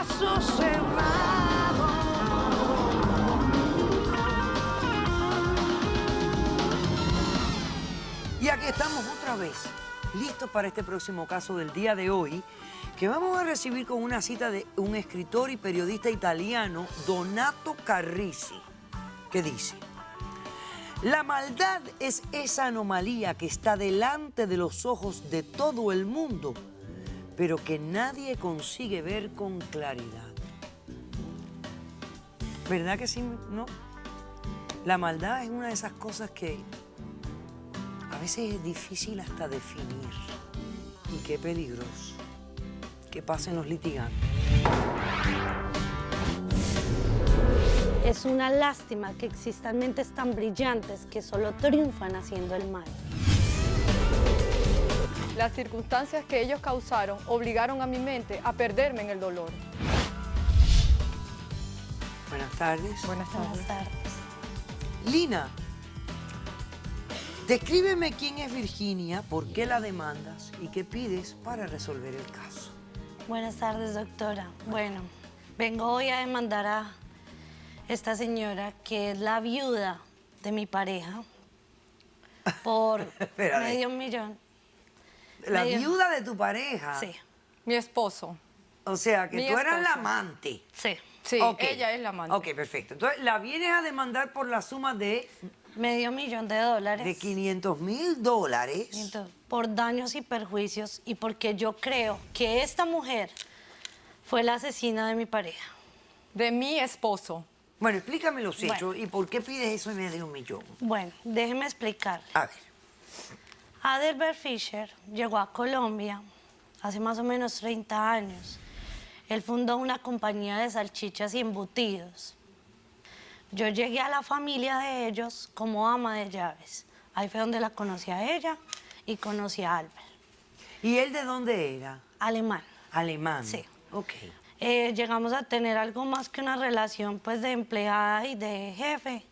caso cerrado. Y aquí estamos otra vez, listos para este próximo caso del día de hoy, que vamos a recibir con una cita de un escritor y periodista italiano, Donato Carrisi, que dice: la maldad es esa anomalía que está delante de los ojos de todo el mundo, pero que nadie consigue ver con claridad. ¿Verdad que sí? ¿No? La maldad es una de esas cosas que a veces es difícil hasta definir. Y qué peligroso que pasen los litigantes. Es una lástima que existan mentes tan brillantes que solo triunfan haciendo el mal. Las circunstancias que ellos causaron obligaron a mi mente a perderme en el dolor. Buenas tardes. Buenas tardes. Buenas tardes. Lina, descríbeme quién es Virginia, por qué la demandas y qué pides para resolver el caso. Buenas tardes, doctora. Bueno, vengo hoy a demandar a esta señora, que es la viuda de mi pareja, por Espérate. $500,000. La viuda de tu pareja. Sí, Mi esposo. O sea, que Mi tú eras la esposo. amante. sí. Sí, Ok. ella es la amante. Ok, perfecto. Entonces, la vienes a demandar por la suma de $500,000. $500,000. Por daños y perjuicios, y porque yo creo que esta mujer fue la asesina de mi pareja. De mi esposo. Bueno, explícame los hechos Bueno. y por qué pides eso de $500,000. Bueno, déjeme explicarle. A ver. Adelbert Fischer llegó a Colombia hace más o menos 30 años. Él fundó una compañía de salchichas y embutidos. Yo llegué a la familia de ellos como ama de llaves. Ahí fue donde la conocí a ella y conocí a Albert. ¿Y él de dónde era? Alemán. Alemán. Sí. Ok. Llegamos a tener algo más que una relación pues de empleada y de jefe.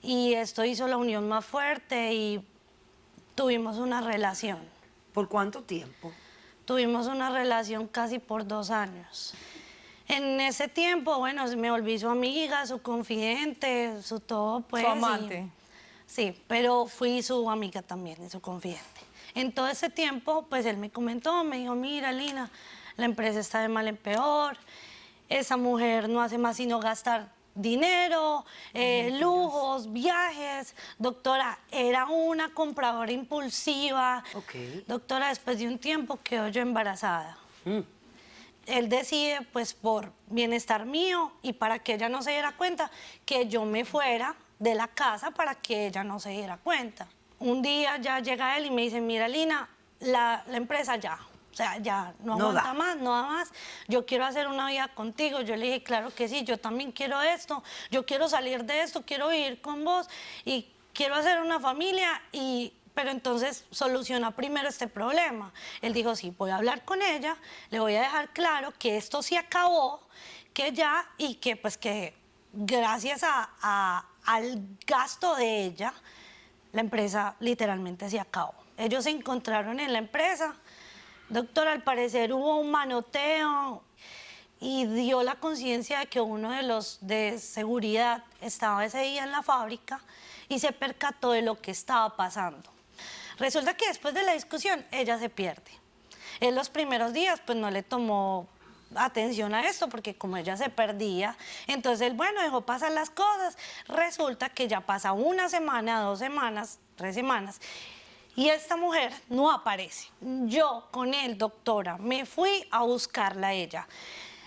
Y esto hizo la unión más fuerte y tuvimos una relación. ¿Por cuánto tiempo? Tuvimos una relación casi por 2 años. En ese tiempo, bueno, me volví su amiga, su confidente, su todo, pues. Su amante. Sí, pero fui su amiga también y su confidente. En todo ese tiempo, pues él me comentó, me dijo: mira, Lina, la empresa está de mal en peor, esa mujer no hace más sino gastar dinero, lujos, viajes. Doctora, era una compradora impulsiva. Ok. Doctora, después de un tiempo quedó yo embarazada. Él decide, pues por bienestar mío y para que ella no se diera cuenta, que yo me fuera de la casa para que ella no se diera cuenta. Un día ya llega él y me dice: mira, Lina, la empresa ya, o sea, ya no aguanta da. más, no da más. Yo quiero hacer una vida contigo. Yo le dije: claro que sí, yo también quiero esto, yo quiero salir de esto, quiero vivir con vos y quiero hacer una familia, pero entonces soluciona primero este problema. Él dijo: sí, voy a hablar con ella, le voy a dejar claro que esto se acabó, que ya, y que pues que gracias al gasto de ella, la empresa literalmente se acabó. Ellos se encontraron en la empresa. Doctor, al parecer hubo un manoteo y dio la conciencia de que uno de los de seguridad estaba ese día en la fábrica y se percató de lo que estaba pasando. Resulta que después de la discusión, ella se pierde. En los primeros días, pues no le tomó atención a esto, porque como ella se perdía, entonces él, bueno, dejó pasar las cosas. Resulta que ya pasa 1 semana, 2 semanas, 3 semanas, y esta mujer no aparece. Yo con él, doctora, me fui a buscarla a ella.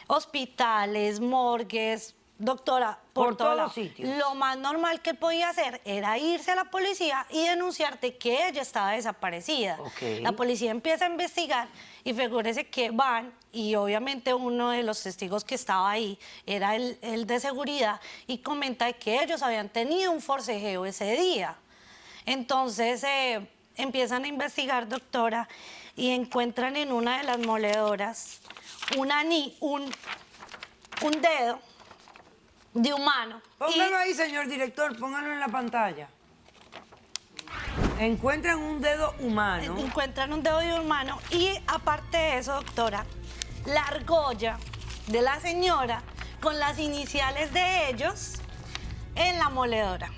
Hospitales, morgues, doctora, Por todo todos lado. sitios. Lo más normal que podía hacer era irse a la policía y denunciarte que ella estaba desaparecida. Ok. La policía empieza a investigar y figúrese que van, y obviamente uno de los testigos que estaba ahí era el de seguridad, y comenta que ellos habían tenido un forcejeo ese día. Entonces empiezan a investigar, doctora, y encuentran en una de las moledoras un dedo de humano. Póngalo ahí, señor director, póngalo en la pantalla. Encuentran un dedo humano. Encuentran un dedo de humano y aparte de eso, doctora, la argolla de la señora con las iniciales de ellos en la moledora.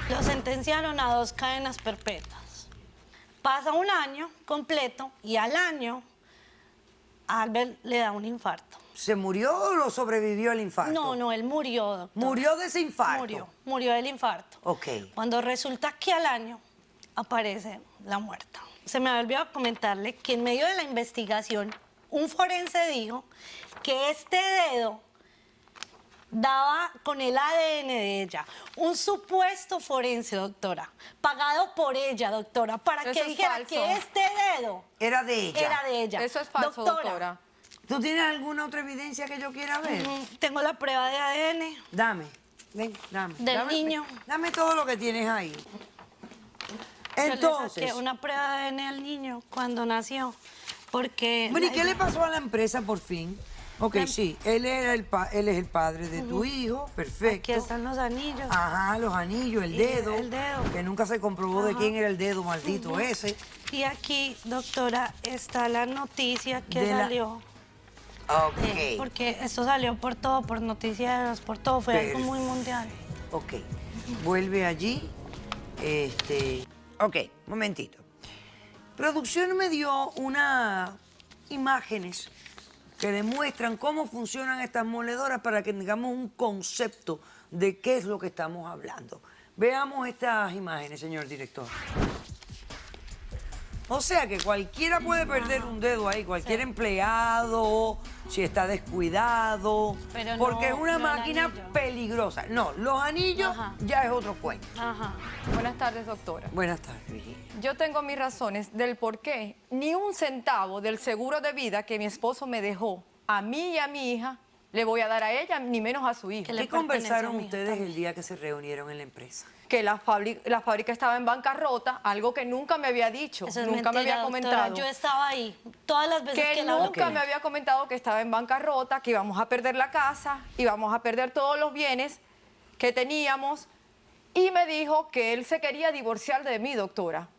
Lo sentenciaron a 2 cadenas perpetuas. Pasa un año completo y al año a Albert le da un infarto. ¿Se murió o lo sobrevivió al infarto? No, no, él murió, doctor. ¿Murió de ese infarto? Murió del infarto. Ok. Cuando resulta que al año aparece la muerta. Se me olvidó comentarle que en medio de la investigación, un forense dijo que este dedo daba con el ADN de ella. Un supuesto forense, doctora, pagado por ella, doctora, para Eso que es dijera falso. que este dedo Era de ella. era de ella. Eso es falso, doctora. ¿Tú tienes alguna otra evidencia que yo quiera ver? Tengo la prueba de ADN Dame, ven, dame. del Dame- niño. Dame todo lo que tienes ahí. Yo le Entonces, saqué una prueba de ADN al niño cuando nació, porque... bueno, ¿y qué le pasó a la empresa por fin? Ok, sí, él es el padre de tu hijo, perfecto. Aquí están los anillos. Ajá, los anillos, el Y dedo. el dedo. Que nunca se comprobó de Ajá. quién era el dedo maldito ese. Y aquí, doctora, está la noticia que De la- salió. Ok. Porque esto salió por todo, por noticieros, por todo. Fue algo muy Perfecto. mundial. Ok, vuelve allí. Ok, momentito. Producción me dio unas imágenes que demuestran cómo funcionan estas moledoras para que tengamos un concepto de qué es lo que estamos hablando. Veamos estas imágenes, señor director. O sea que cualquiera puede perder un dedo ahí, cualquier empleado, si está descuidado, Pero porque es no una el máquina anillo. peligrosa. No, los anillos Ajá. ya es otro cuento. Ajá. Buenas tardes, doctora. Buenas tardes, Virginia. Yo tengo mis razones del por qué ni un centavo del seguro de vida que mi esposo me dejó a mí y a mi hija le voy a dar a ella, ni menos a su hijo. Que le ¿Qué pertenece conversaron a mi hija ustedes también. el día que se reunieron en la empresa? Que la fábrica estaba en bancarrota, algo que nunca me había dicho, Eso es nunca me mentira, había doctora. comentado. Yo estaba ahí todas las veces que, Que la nunca Ok. me había comentado que estaba en bancarrota, que íbamos a perder la casa, íbamos a perder todos los bienes que teníamos. Y me dijo que él se quería divorciar de mí, doctora.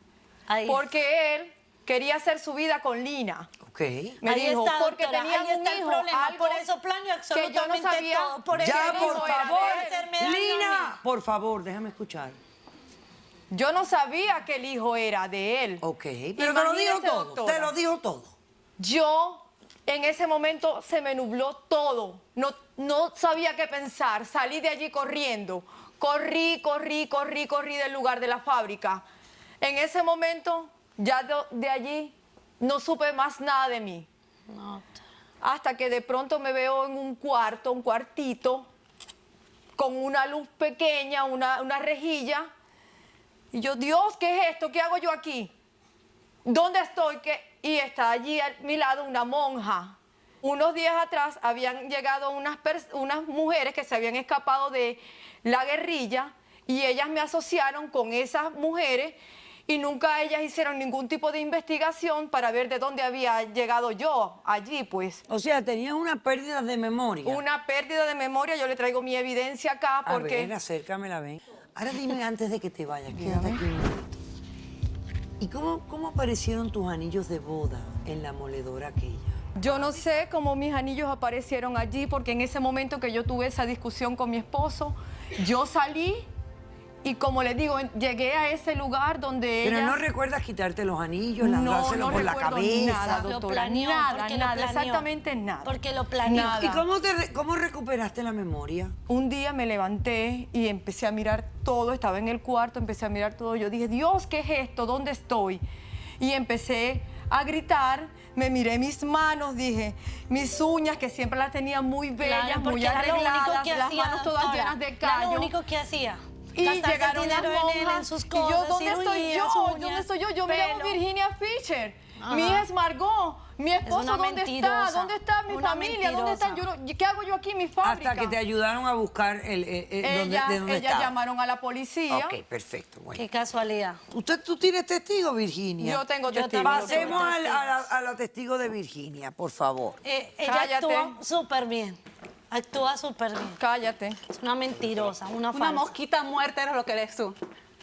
Ahí. Porque él quería hacer su vida con Lina. Ok. Me Ahí dijo, está, porque doctora, tenían ahí un está el hijo, problema. algo Por eso planeo que yo absolutamente no sabía. todo. Por eso Ya, el por hijo era favor, de él. hacerme daño a Lina, mí. por favor, déjame escuchar. Yo no sabía que el hijo era de él. Ok, pero te lo dijo Imagínese, todo, doctora. te lo dijo todo. Yo, en ese momento, se me nubló todo. No sabía qué pensar. Salí de allí corriendo. Corrí del lugar de la fábrica. En ese momento, ya de allí, no supe más nada de mí. No, doctora. Hasta que de pronto me veo en un cuartito, con una luz pequeña, una rejilla. Y yo, Dios, ¿qué es esto? ¿Qué hago yo aquí? ¿Dónde estoy? Y está allí a mi lado una monja. Unos días atrás habían llegado unas mujeres que se habían escapado de la guerrilla y ellas me asociaron con esas mujeres y nunca ellas hicieron ningún tipo de investigación para ver de dónde había llegado yo allí, pues. O sea, tenías una pérdida de memoria. Una pérdida de memoria, yo le traigo mi evidencia acá A porque... ver, acércamela, ven. Ahora dime antes de que te vayas, quédate aquí un momento. ¿Y cómo aparecieron tus anillos de boda en la moledora aquella? Yo no sé cómo mis anillos aparecieron allí porque en ese momento que yo tuve esa discusión con mi esposo, yo salí y como le digo, llegué a ese lugar donde Pero ellas... no recuerdas quitarte los anillos, lanzárselo por la recuerdo cabeza. nada, Lo doctora, planeó, nada, porque lo nada, planeó. exactamente nada. Porque lo planeó. Nada. ¿Y cómo recuperaste la memoria? Un día me levanté y empecé a mirar todo, estaba en el cuarto, empecé a mirar todo. Yo dije, Dios, ¿qué es esto? ¿Dónde estoy? Y empecé a gritar, me miré mis manos, dije, mis uñas, que siempre las tenía muy bellas, Claro, porque muy era lo único arregladas, que las hacía, manos todas doctora. llenas de Era callo. lo único que hacía. Y Gastarse llegaron las dinero en él, en monjas. sus Y cosas, yo, ¿dónde estoy cirugías, yo? uñas, ¿Dónde estoy yo? Yo me llamo pelo. Virginia Fisher. Ajá. Mi hija es Margot. Mi esposo, una ¿dónde mentirosa. está? ¿Dónde está mi Una familia? ¿Dónde están? mentirosa. ¿Qué hago yo aquí en mi fábrica? Hasta que te ayudaron a buscar de dónde Ellas estaba. llamaron a la policía. Ok, perfecto. Bueno. Qué casualidad. ¿Tú tienes testigos, Virginia? Yo tengo Yo testigos. también. Pasemos testigos. a la testigo de Virginia, por favor. Ella Cállate. actúa súper bien. Actúa súper bien. Cállate. Es una mentirosa, una Una falsa. mosquita muerta era lo que eres tú.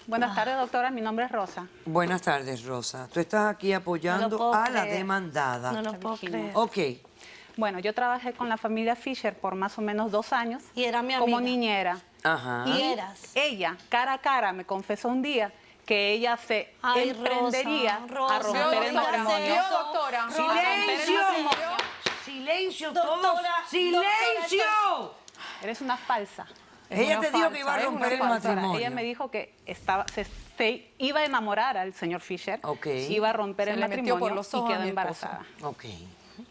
Buenas tardes, doctora. Mi nombre es Rosa. Buenas tardes, Rosa. Tú estás aquí No lo apoyando puedo a la creer. demandada. No lo puedo Virginia. creer. Ok. Bueno, yo trabajé con la familia Fisher por más o menos 2 años. Y era mi como amiga. niñera. Ajá. Y eras. Ella, cara a cara, me confesó un día que ella se Ay, emprendería Rosa, a romper el Rosa, matrimonio. Vio, doctora. Rosa, ¡Silencio! matrimonio. ¡Silencio Doctora, todos! doctora, ¡Silencio! Eres una falsa. Es Ella una te dijo falsa, que iba a es una romper el falsa. matrimonio. Ella me dijo que se iba a enamorar al señor Fisher, Ok. iba a romper Se el le metió matrimonio por los y ojos a quedó mi esposo. embarazada. Ok.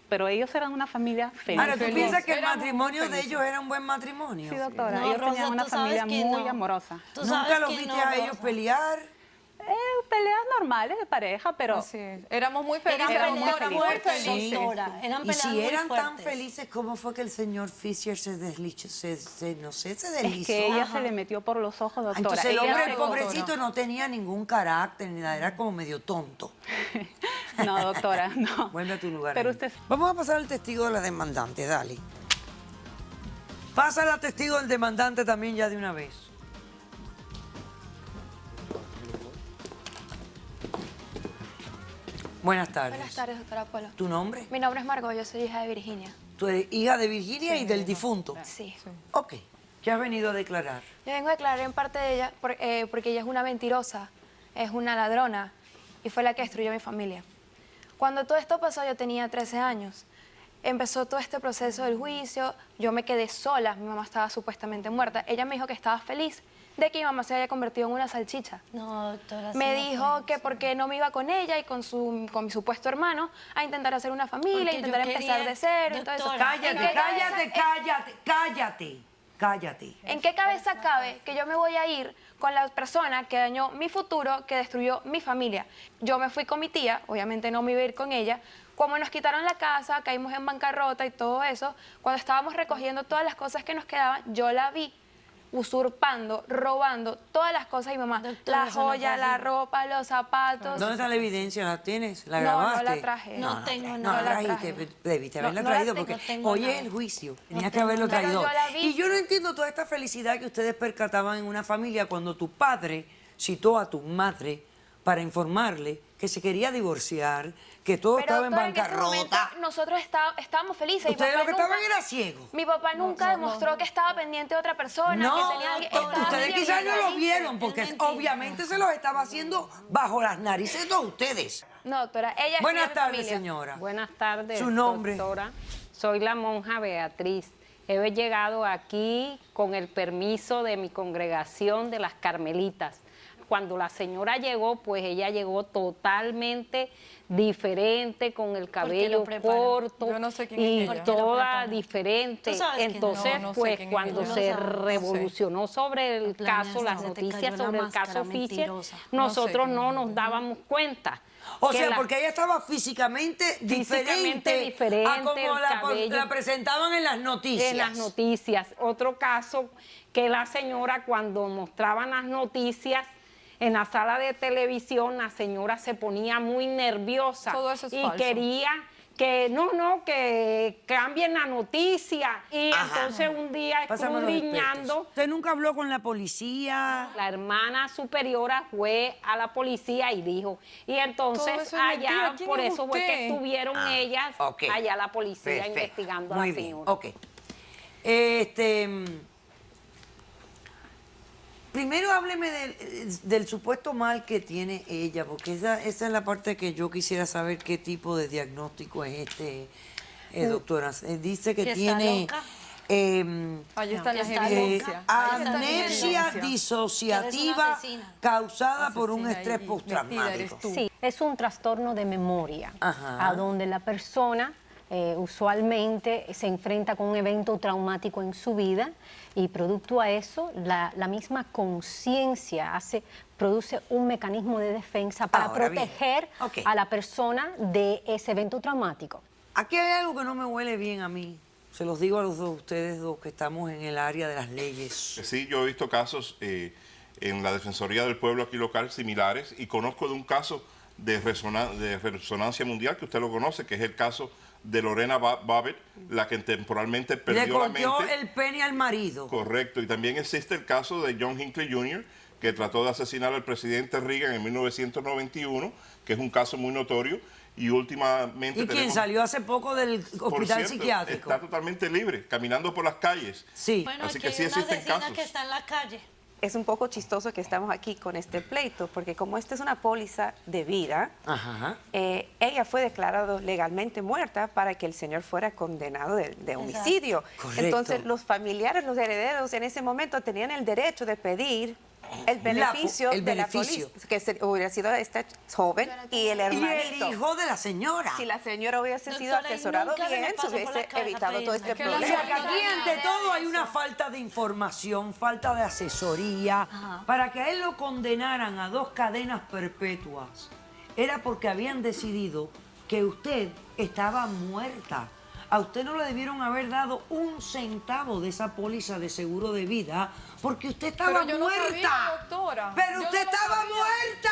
Pero ellos eran una familia feliz. Ahora, ¿tú Feliz. piensas que el Éramos matrimonio muy de felices. ellos era un buen matrimonio? Sí, doctora. No, ellos Rosa, tenían una tú sabes familia que muy no. amorosa. Tú ¿Nunca sabes los que viste no, a ellos Rosa. pelear? Peleas normales de pareja, pero Así es. Éramos muy felices, Eran Éramos peleas muy fuertes, felices. doctora. Eran Y peleas si muy eran tan fuertes. felices, ¿cómo fue que el señor Fisher se deslizó? No sé, se es deslizó. que ella Ajá. se le metió por los ojos, doctora. Entonces el Ella hombre, se- el pobrecito, no tenía ningún carácter ni nada, era como medio tonto. No, doctora, no. Vuelve a tu lugar. Pero ahí. usted... Vamos a pasar al testigo de la demandante, dale. Pasa al testigo del demandante también ya de una vez. Buenas tardes. Buenas tardes, doctora Polo. ¿Tu nombre? Mi nombre es Margot, yo soy hija de Virginia. Tú eres hija de Virginia y del difunto. Sí. Ok. ¿Qué has venido a declarar? Yo vengo a declarar en parte de ella porque ella es una mentirosa, es una ladrona y fue la que destruyó mi familia. Cuando todo esto pasó yo tenía 13 años. Empezó todo este proceso del juicio, yo me quedé sola, mi mamá estaba supuestamente muerta. Ella me dijo que estaba feliz de que mi mamá se haya convertido en una salchicha. No, doctora. Me sí no dijo fue que eso. porque no me iba con ella y con mi supuesto hermano a intentar hacer una familia, Porque intentar yo empezar quería- de cero y todo eso. Doctora, ¿En qué Cállate, cabeza- cállate. ¿En qué cabeza cabe que yo me voy a ir con la persona que dañó mi futuro, que destruyó mi familia? Yo me fui con mi tía, obviamente no me iba a ir con ella. Como nos quitaron la casa, caímos en bancarrota y todo eso, cuando estábamos recogiendo todas las cosas que nos quedaban, yo la vi usurpando, robando todas las cosas de mi mamá. Doctora, La eso no fue joya, así. la ropa, los zapatos. ¿Dónde está la evidencia? ¿La tienes? ¿La No, grabaste? no la traje. No tengo No nada. la la trajiste, traje. debiste haberla No la traído tengo, porque tengo hoy nada. es el juicio. No Tenías que tengo haberlo nada. traído. Pero yo la vi. Y yo no entiendo toda esta felicidad que ustedes percataban en una familia cuando tu padre citó a tu madre para informarle que se quería divorciar, que todo Pero, estaba en doctora, en ese momento bancarrota. nosotros estábamos felices. Mi Ustedes papá lo que estaban nunca- era ciegos. Mi papá nunca demostró que estaba pendiente de otra persona, No, que tenía alguien. estaba ustedes bien quizás no lo feliz. vieron porque Es mentira. obviamente se los estaba haciendo bajo las narices de ustedes. No, doctora, ella Buenas estudia en mi tardes, familia. señora. Buenas tardes, ¿Su nombre? doctora. Soy la monja Beatriz. He llegado aquí con el permiso de mi congregación de las Carmelitas. Cuando la señora llegó, pues ella llegó totalmente diferente, con el cabello preparó. Yo corto no sé quién y es ella. toda diferente. ¿Tú sabes quién es? Entonces, No, no sé pues quién es cuando ella. se No sabes. revolucionó sobre el caso, las Se te noticias cayó la sobre el máscara caso Fischer, mentirosa. No sé nosotros quién no es nos dábamos cuenta. O que sea, la- porque ella estaba físicamente diferente, diferente, a como el cabello. la presentaban en las noticias. En las noticias. Otro caso, que la señora cuando mostraban las noticias en la sala de televisión, la señora se ponía muy nerviosa. Todo eso es y falso. quería que que cambien la noticia. Y Ajá. entonces un día Pásame los escudriñando, expertos. ¿Usted nunca habló con la policía? la hermana superiora fue a la policía y dijo, y entonces Todo eso es allá, mentira. ¿Quién por es eso fue que usted? estuvieron ellas, Ok. allá la policía Perfecto. investigando Muy a la bien. señora. Ok. Primero hábleme del supuesto mal que tiene ella, porque esa es la parte que yo quisiera saber qué tipo de diagnóstico es doctora. Dice que ¿Que está tiene loca? Ahí están Que las está evidencias. loca. Ahí están las amnesia evidencias. disociativa asesina. causada por un Asesina estrés y postraumático. metida eres tú. Sí, es un trastorno de memoria, Ajá. a donde la persona usualmente se enfrenta con un evento traumático en su vida y producto a eso, la misma conciencia produce un mecanismo de defensa para Ahora bien, proteger ok. a la persona de ese evento traumático. Aquí hay algo que no me huele bien a mí. Se los digo a los dos, ustedes dos que estamos en el área de las leyes. Sí, yo he visto casos en la Defensoría del Pueblo aquí local similares y conozco de un caso de resonancia mundial que usted lo conoce, que es el caso de Lorena Bobbitt, la que temporalmente Le perdió la cortó mente. el pene al marido. Correcto, y también existe el caso de John Hinckley Jr., que trató de asesinar al presidente Reagan en 1991, que es un caso muy notorio, y últimamente ¿Y quién salió hace poco del por hospital cierto, psiquiátrico? está totalmente libre, caminando por las calles. Sí. Bueno, Así aquí que sí hay una existen asesina casos. que está en la calle. Es un poco chistoso que estamos aquí con este pleito, porque como esta es una póliza de vida, Ajá. ella fue declarada legalmente muerta para que el señor fuera condenado de homicidio. Correcto. Entonces, los familiares, los herederos en ese momento tenían el derecho de pedir el beneficio el de la beneficio. póliza, que hubiera sido esta joven y el Y hermanito. el hijo de la señora. Si la señora hubiese sido Doctora, y asesorado nunca se me bien, se pasó por la hubiese cabeza evitado todo pedirme este que O sea, que problema. aquí ante todo hay una falta de información, falta de asesoría. Para que a él lo condenaran a 2 cadenas perpetuas, era porque habían decidido que usted estaba muerta. A usted no le debieron haber dado 1 centavo de esa póliza de seguro de vida porque usted estaba Pero yo no muerta. sabía, doctora. Pero Yo usted no lo estaba sabía. muerta.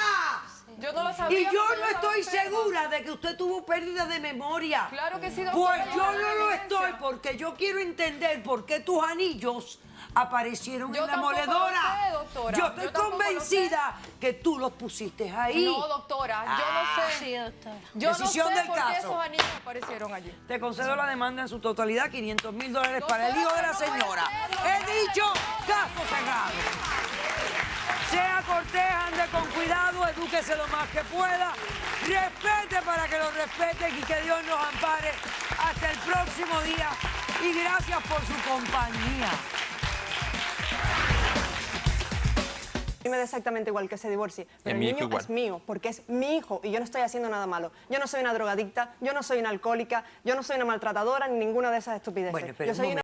Yo no lo sabía. Y yo porque no estaba estoy enferma. segura de que usted tuvo pérdida de memoria. Claro que sí, Pues doctora. yo la no lo evidencia. estoy porque yo quiero entender por qué tus anillos aparecieron Yo en la tampoco lo moledora. sé, doctora. Yo estoy Yo tampoco lo convencida que tú los pusiste ahí. No, doctora, yo no sé. Sí, doctora. Yo Decisión no sé del por qué caso. esos anillos aparecieron allí. Te concedo la demanda en su totalidad, $500,000 para el hijo de la señora. He dicho, caso cerrado. Sea cortés, ande con cuidado, edúquese lo más que pueda. Respete para que lo respeten y que Dios nos ampare. Hasta el próximo día y gracias por su compañía. A mí me da exactamente igual que se divorcie, pero el niño es mío, porque es mi hijo y yo no estoy haciendo nada malo. Yo no soy una drogadicta, yo no soy una alcohólica, yo no soy una maltratadora ni ninguna de esas estupideces. Bueno, espera Yo un soy una